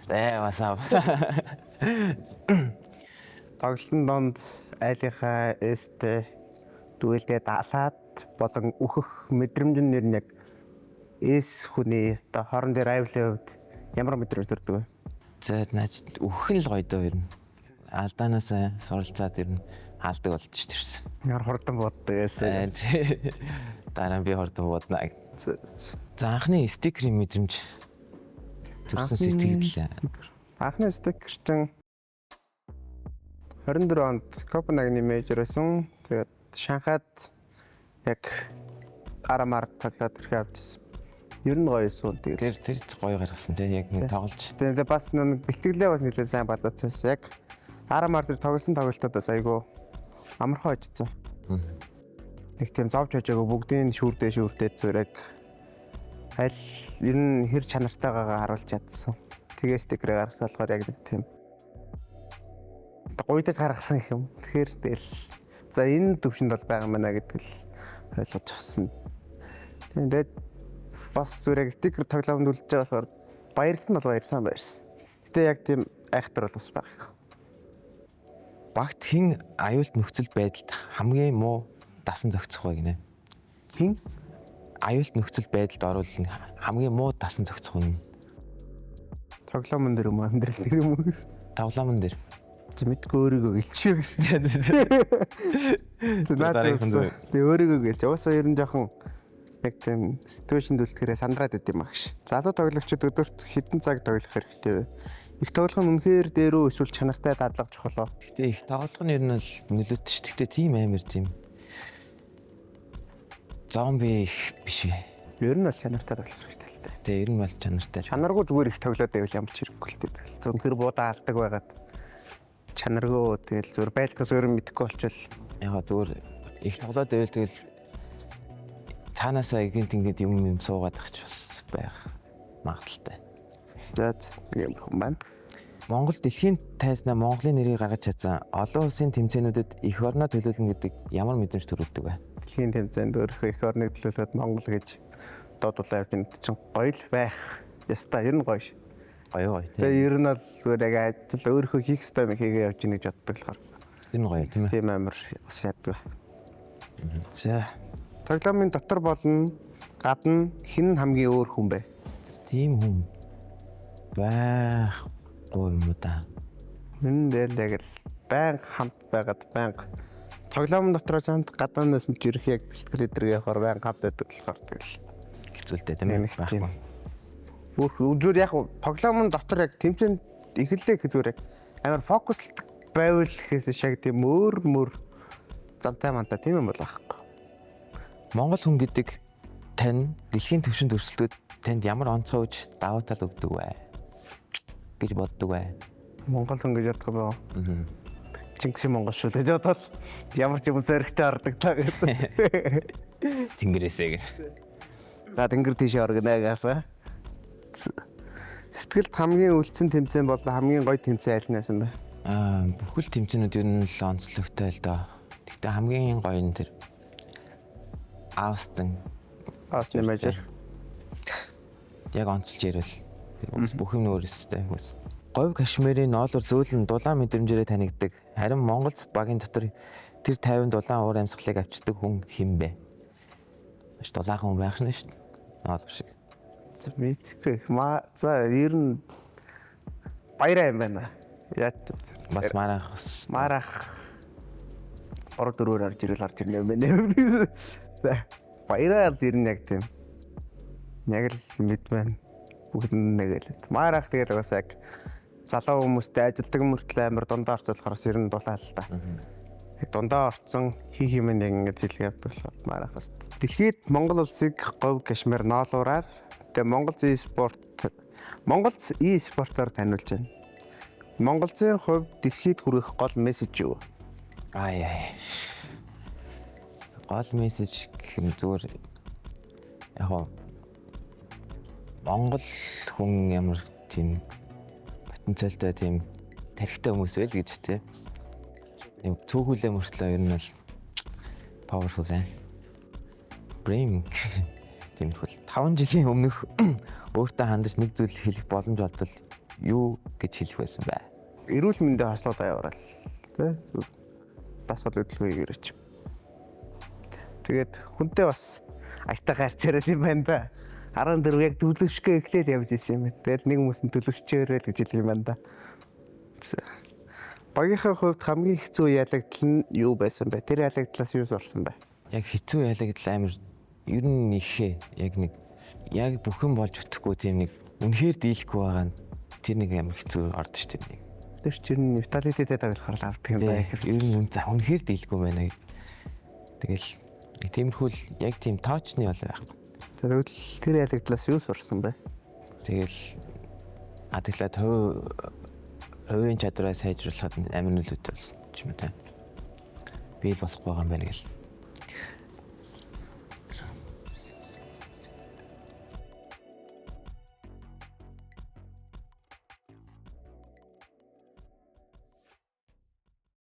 What's up? Тоглолтын донд айлынхаа эстэй дүүлдээ даалаад болон өөхөх мэдрэмж нь нэр нь яг эс хүний одоо хорон дээр айвлын хувьд ямар мэдрэмж төрдөг вэ? За наач өөх нь л гоё доо ер нь. Алдаанаас суралцаад ер нь хаалдаг болчих шүү дээ. Ямар хурдан боддог эсэ. Дараа нь би хурдан бодно. За анхны стикерийн мэдрэмж төрсөн сэтгэлээ. Анхны стикер чинь 24 онд Копенгагны мейжер байсан. Тэгээд Шанхайд яг арамаар тоглоод ирэх авчихсан. Ер нь гоё байсан. Тэр гоё гаргасан тийм яг нэг тоглож. Тэгээд бас нэг бэлтгэлээ бас нэлээд сайн бадацсан. Яг арамаар тэр тоглосон тоглолтуудаас айгүй амархан очсон. Нэг тийм зовж хожоог бүгдийн шүүрдээ зүрэг аль ер нь хэр чанартайгаа харуулж чадсан. Тэгээ стикерээ гаргасан болохоор яг нэг тийм гуйдаж гаргасан юм. Тэгэхээр тэгэл за энэ төвшөнд бол байгаа маа гэдэг л ойлгож авсан. Тэгээд бас зүрэг стикер тоглоомд үлдэж байгаа болохоор баярлсан бол баярсан байрсан. Гэтэ яг тийм айхтар бол бас байгаа. Багт хин аюулт нөхцөл байдалд хамгийн муу дасан зохицох вэ гинэ? Хин аюулт нөхцөл байдалд оруулах хамгийн муу дасан зохицох нь тоглоомн дээр юм уу амьдрал дээр юм уу? тоглоомн дээр. Мэдгүй өөрийгөө гэлчихээ гэж. Тэгээ өөрийгөө гэлж. Уусаа ер нь жоохон яг тийм ситүэйшнд үлдэхээрээ сандраад идэм багш. Залуу тоглогчид өдөрт хэдэн цаг тоглох хэрэгтэй вэ? Их тоглох нь үнэхээр дээрөө эсвэл чанартай дадлага чухал уу? Гэтэ их тоглох нь ер нь л нөлөөтэй ш. Гэтэ тийм амар тийм зомби биш ээ. Ер нь бол чанартай тоглох хэрэгтэй л дээ. Тэгээ ер нь бол чанартай. Чанаргүй зүгээр их тоглоод байвал ямар ч хэрэггүй л дээ. Зөвхөн буудаа алдаг байгаад чанаргүй тэгэл зүгээр байлтгаас өөр мэдэхгүй болчихвол яга зүгээр их тоглоод байвал тэгэл цаанаасаа ингээд юм суугаад ахч бас байх магадaltaй. За юм байна. Монгол дэлхийн тайзнаа Монголын нэрийг гаргаж чадсан олон улсын тэмцээнүүдэд эх орноо төлөөлнө гэдэг ямар мэдрэмж төрүүлдэг вэ? Дэлхийн тэмцээнд өөрөө эх орныг төлөөлөхөд Монгол гэж дуудуулаа явж энэ чинь гоё л байх. Яста ер нь гоё ш. Гоё тийм. Тэгээ ер нь бол зүгээр яг ажил өөрөө хийх ёстой юм хийгээ явж ийн гэж боддог болохоор. Тэр нь гоё тийм ээ. Тийм амар бас яддаг. За тоглоомын дотор болон гадна хэн хамгийн өөр хүн бэ? Тийм хүн байхгүй юм уу та? Энэ дээр яг л байнга хамт байгаад байнга тоглоомын дотроос хамт гаднаанаас нь ирэх яг бэлтгэл эдэргээ явахаар байнга хамт байдаг болохоор тэгэл хэцүүлтэй тийм ээ. Байхгүй. Зүгээр яг тоглоомын дотор яг тэмцээнд эхэллээ гэх зүгээр амар фокус байвал гэхээс шиг тийм өөр замтай мантай тийм юм бол байхгүй. Монгол хүн гэдэг тань дэлхийн түвшинд өрсөлдөд танд ямар онцгой үж давуу тал өгдөг вэ гэж боддог вэ? Монгол хүн гэж боддог боо. Чингисийн монгол шүү гэж бодвол ямар ч юм зөрөгтэй ордог та гэдэг. Тэнгэрээсээ гэх. За тэнгэр тийшээ оргоно гэсэн. Сэтгэлд хамгийн үлдсэн тэмцээн бол хамгийн гоё тэмцээн айлнаас юм байна. Бүхэл тэмцээнүүд ер нь л онцлогтой л доо. Гэхдээ хамгийн гоё нь тэр Austin мейжер. Яг онцлж ярил. Бүх юм өөрөөстэй хүмүүс. Говь Кашмирын ноолор зөөлөн дулаан мэдрэмжээрээ танигддаг. Харин Монголц багийн дотор тэр 50 дулаан уур амьсгалыг авчирдаг хүн хэн бэ? Маш дулаахан хүн байх шнэ шүү дээ. Ноолор шиг. Мэдгүй. За ер нь баяраа юм байна. Яат бас марах 3-4-өөр орж ирнэ юм байна. Баяраа ер нь яг тийм. Яг л мэд байна. Бүгд нэг л. Марах тэгээд бас яг залуу хүмүүстэй ажилдаг мөртлөө амар дундаа орцуулахаас ер нь дулаал л та. Яг дундаа орцсон хийх юм ингээд хэлгээ явдаг болохоор марах бас. Дэлхийд Монгол улсыг говь Кашмир ноолуураар Монголц e-спортоор таниулж байна. Монголцын хувьд дэлхийд хүрэх гол мессеж юу? Гол мессеж гэх юм зүгээр яг Монгол хүн ямар тийм потенциалтай тийм тарихтай хүмүүс байл гэж тийм. Цөөхөлөө мөртлөө ер нь бол powerful байна. Brain тиймэрхүү 5 жилийн өмнөх өөртөө хандаж нэг зүйл хэлэх боломж олдвол юу гэж хэлэх байсан бэ? Эрүүл мэндийн хослол аяарал тий. Дасгал хөдөлгөөний хэрэгч. Тэгээд хүнтэй бас аятаа гарцаарай юм байна да. 14 яг төлөвшгөө эхлээл явж исэн юм байна. Тэгэл нэг хүмүүс нь төлөвчөөрэй л гэж хэлэх юм байна да. Багийнхаа хувьд хамгийн хэцүү ялагдал нь юу байсан бэ? Тэр ялагдлаас юу сурсан бэ? Яг хэцүү ялагдал амар ер нь ихээ яг бүхэн болж өтөхгүй тийм нэг үнэхээр дийлэхгүй байгаа нь тэр нэг амар хэцүү ордоо шүү дээ. Тэр чинь виталитэтэй дагуулахаар л авдаг юм байна. Ер нь за үнэхээр дийлэхгүй байна. Тэгэл тиймэрхүү л яг тийм тоочны бол байхгүй. Тэгвэл тэр ялагдлаас юу сурсан бэ? Тэгэл адаглаад хувийн чадвараа сайжруулахад амар нөлөөтэй болсон ч юм уу те. Би болохгүй байгаа юм байна гэл.